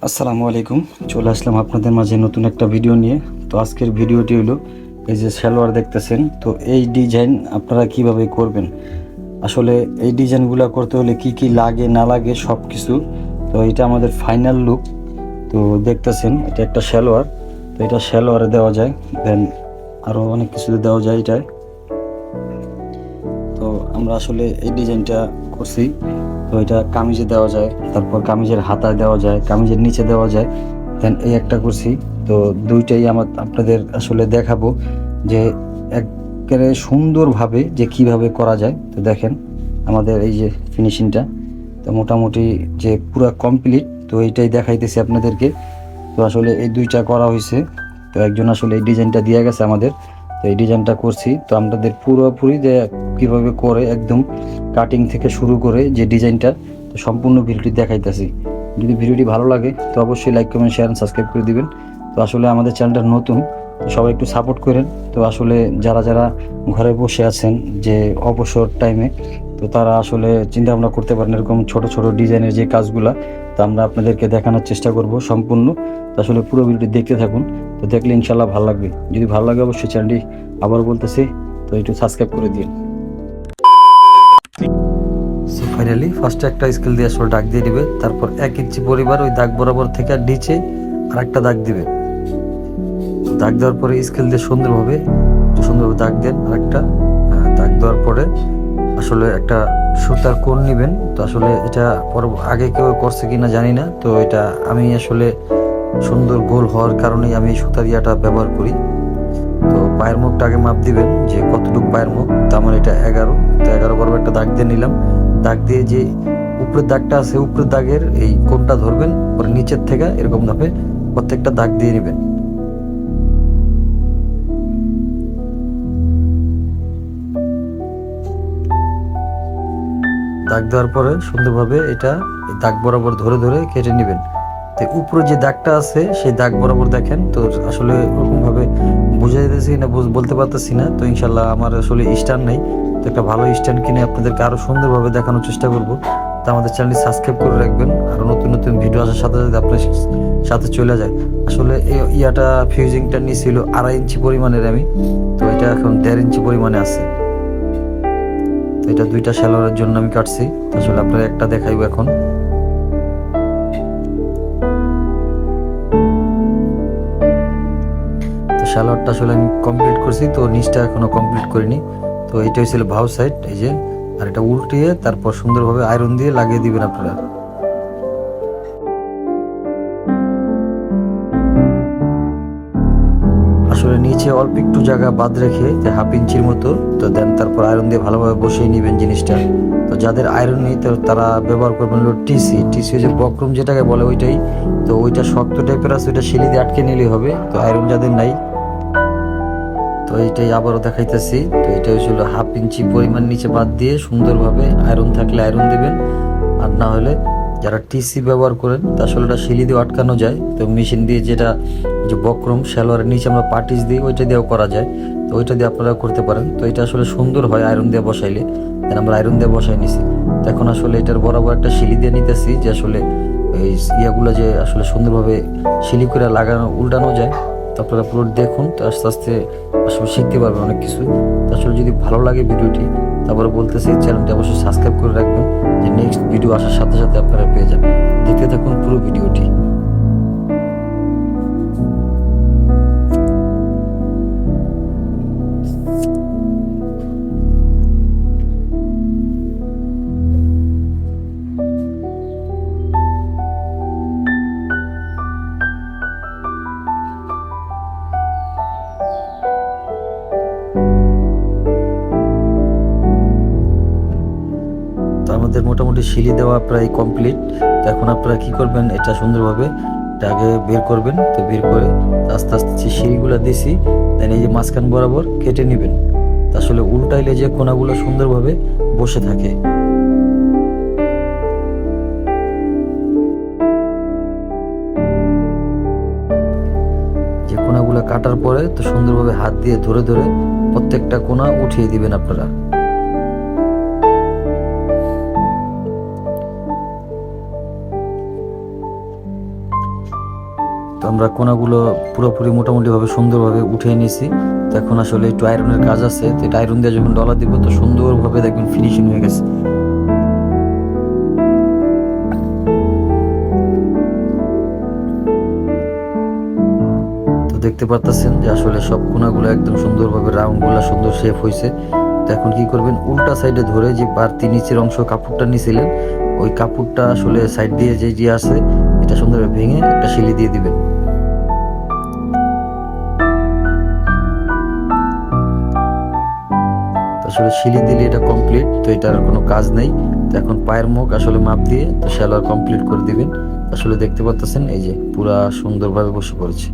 আসসালামু আলাইকুম। চলে আসলাম আপনাদের মাঝে নতুন একটা ভিডিও নিয়ে। তো আজকের ভিডিওটি হলো এই যে সালোয়ার দেখতেছেন, তো এই ডিজাইন আপনারা কিভাবে করবেন, আসলে এই ডিজাইনগুলো করতে হলে কি কি লাগে না লাগে সব কিছু। তো এটা আমাদের ফাইনাল লুক। তো দেখতেছেন এটা একটা সালোয়ার, তো এটা সালোয়ারে দেওয়া যায়, দেন আরও অনেক কিছু দেওয়া যায় এটায়। তো আমরা আসলে এই ডিজাইনটা করছি। তো এটা কামিজে দেওয়া যায়, তারপর কামিজের হাতায় দেওয়া যায়, কামিজের নিচে দেওয়া যায়, দেন এই একটা করছি। তো দুইটাই আপনাদের আসলে দেখাবো যে একেবারে সুন্দরভাবে যে কিভাবে করা যায়। তো দেখেন আমাদের এই যে ফিনিশিংটা, তো মোটামুটি যে পুরো কমপ্লিট, তো এইটাই দেখাইতেছি আপনাদেরকে। তো আসলে এই দুইটা করা হয়েছে। তো একজন আসলে এই ডিজাইনটা দিয়ে গেছে আমাদের, তো এই ডিজাইনটা করছি। তো আপনাদের পুরোপুরি যে কীভাবে করে একদম কাটিং থেকে শুরু করে যে ডিজাইনটা, তো সম্পূর্ণ ভিডিওটি দেখাইতেছি। যদি ভিডিওটি ভালো লাগে তো অবশ্যই লাইক কমেন্ট শেয়ার সাবস্ক্রাইব করে দিবেন। তো আসলে আমাদের চ্যানেলটা নতুন, তো সবাই একটু সাপোর্ট করেন। তো আসলে যারা যারা ঘরে বসে আছেন যে অবসর টাইমে, তো তারা আসলে চিন্তা ভাবনা করতে পারেন এরকম ছোট ছোট ডিজাইনের যে কাজগুলা, তো আমরা আপনাদেরকে দেখানোর চেষ্টা করব সম্পূর্ণ। তো আসলে পুরো ভিডিওটি দেখতে থাকুন, তো দেখলে ইনশাল্লাহ ভালো লাগবে। যদি ভালো লাগে অবশ্যই চ্যানেলটি আবার বলতেছি তো একটু সাবস্ক্রাইব করে দিন। সো ফাইনালি ফার্স্টে একটা স্কেল দিয়ে আসলে দাগ দিয়ে দিবে, তারপর 1 ইঞ্চি পরিবার ওই দাগ বরাবর থেকে নিচে আর একটা দাগ দিবে। দাগ দেওয়ার পরে স্কেল দিয়ে সুন্দরভাবে দাগ দেন আর একটা দাগ দেওয়ার পরে আসলে একটা সুতার কোণ নেবেন। তো আসলে এটা আগে কেউ করছে কিনা জানি না, তো এটা আমি আসলে সুন্দর গোল হওয়ার কারণেই আমি সুতার ইয়াটা ব্যবহার করি। তো পায়ের মুখটা আগে মাপ দিবেন যে কতটুকু পায়ের মুখ, তো আমার এটা 11, তো 11 বরাবর একটা দাগ দিয়ে নিলাম। দাগ দিয়ে যে উপরের দাগটা আছে, উপরের দাগের এই কোণটা ধরবেন, পরে নিচের থেকে এরকম ভাবে প্রত্যেকটা দাগ দিয়ে নেবেন। দাগ দেওয়ার পরে সুন্দরভাবে এটা এই দাগ বরাবর ধরে ধরে কেটে নেবেন। তো উপরে যে দাগটা আছে সেই দাগ বরাবর দেখেন, তো আসলে ওরকম ভাবে বুঝে যেতেছি না, বলতে পারতেছি না। তো ইনশাল্লাহ আমার আসলে স্ট্যান্ড নেই, তো একটা ভালো স্ট্যান্ড কিনে আপনাদেরকে আরো সুন্দরভাবে দেখানোর চেষ্টা করব। তো আমাদের চ্যানেলটি সাবস্ক্রাইব করে রাখবেন, আরো নতুন নতুন ভিডিও আসার সাথে সাথে আপনার সাথে চলে যায়। আসলে ইয়াটা ফিউজিংটা নিয়েছিল 2.5 ইঞ্চি পরিমাণের আমি, তো এটা এখন 1.5 ইঞ্চি পরিমাণে আছে। তো এটা দুইটা সালোয়ারের জন্য আমি কাটছি। আসলে আপনারা একটা দেখাইবো এখন। তো সালোয়ারটা আসলে আমি কমপ্লিট করছি, তো নিচটা এখনো কমপ্লিট করিনি। তো এটা হয়েছিল ভাউ সাইড, এই যে, আর এটা উল্টিয়ে তারপর সুন্দরভাবে আয়রন দিয়ে লাগিয়ে দিবেন আপনারা। আসলে নিচে অল্প একটু জায়গা বাদ রেখে 1/2 ইঞ্চির মতো, তো দেন তারপর আয়রন দিয়ে ভালোভাবে বসিয়ে নেবেন জিনিসটা। তো যাদের আয়রন নেই তো তারা ব্যবহার করবেন হলো টিসি যে বক্রম যেটাকে বলে ওইটাই। তো ওইটা শক্ত টাইপের আছে, ওইটা শিলি দিয়ে আটকে নিলেই হবে। তো আয়রন যাদের নাই, তো এইটাই আবারও দেখাইতেছি। তো এটা হচ্ছিল 1/2 ইঞ্চি পরিমাণ নিচে বাদ দিয়ে সুন্দরভাবে আয়রন থাকলে আয়রন দিবেন, আর না হলে যারা টিসি ব্যবহার করেন তা আসলে ওটা শিলি দিয়ে আটকানো যায়। তো মেশিন দিয়ে যেটা যে বক্রম সালোয়ারের নিচে আমরা পার্টিস দিই ওইটা দিয়েও করা যায়, তো ওইটা দিয়ে আপনারা করতে পারেন। তো এটা আসলে সুন্দর হয় আয়রন দিয়ে বসাইলে। দেন আমরা আয়রন দিয়ে বসাই নিছি। তো এখন আসলে এটার বরাবর একটা শিলি দিয়ে নিতেছি, যে আসলে এই ইয়াগুলো যে আসলে সুন্দরভাবে শিলি করে লাগানো উল্টানো যায়। তো আপনারা পুরো দেখুন, তো আস্তে আস্তে আসলে শিখতে পারবেন অনেক কিছু। তো আসলে যদি ভালো লাগে ভিডিওটি, তারপরে বলতেছি চ্যানেলটি অবশ্যই সাবস্ক্রাইব করে রাখবেন, যে নেক্সট ভিডিও আসার সাথে সাথে আপনারা পেয়ে যাবেন। দেখতে থাকুন পুরো ভিডিওটি। আমাদের মোটামুটি শিলি দেওয়া প্রায় কমপ্লিট। তো এখন আপনারা কি করবেন, এটা সুন্দরভাবে এটা আগে বের করবেন। তো বের করে আস্তে আস্তে যে শিলিগুলো দিছি, দেন এই যে মাঝখান বরাবর কেটে নেবেন। আসলে উল্টাইলে যে কোনাগুলো সুন্দরভাবে বসে থাকে। যে কোনাগুলো কাটার পরে তো সুন্দরভাবে হাত দিয়ে ধরে ধরে প্রত্যেকটা কোনা উঠিয়ে দিবেন আপনারা। তো আমরা কোনাগুলো পুরোপুরি মোটামুটিভাবে সুন্দরভাবে উঠিয়ে নিয়েছি। তো এখন আসলে একটু আয়রনের কাজ আছে, তো এটা আয়রন দিয়ে যখন ডলা দিব তো সুন্দরভাবে দেখবেন ফিনিশিং হয়ে গেছে। তো দেখতে পারতেছেন যে আসলে সব কোনাগুলো একদম সুন্দরভাবে রাউন্ডগুলো সুন্দর শেপ হয়েছে। তো এখন কি করবেন, উল্টা সাইডে ধরে যে বাড়তি নিচের অংশ কাপড়টা নিয়েছিলেন ওই কাপড়টা আসলে সাইড দিয়ে যে আছে এটা সুন্দরভাবে ভেঙে একটা শিলি দিয়ে দিবেন। আসলে শিলি দিলে এটা কমপ্লিট, তো এটার কোনো কাজ নেই। তো এখন পায়ের মুখ আসলে মাপ দিয়ে তো সেলাই কমপ্লিট করে দিবেন। আসলে দেখতে পাচ্ছেন এই যে পুরা সুন্দরভাবে বসে পড়েছে।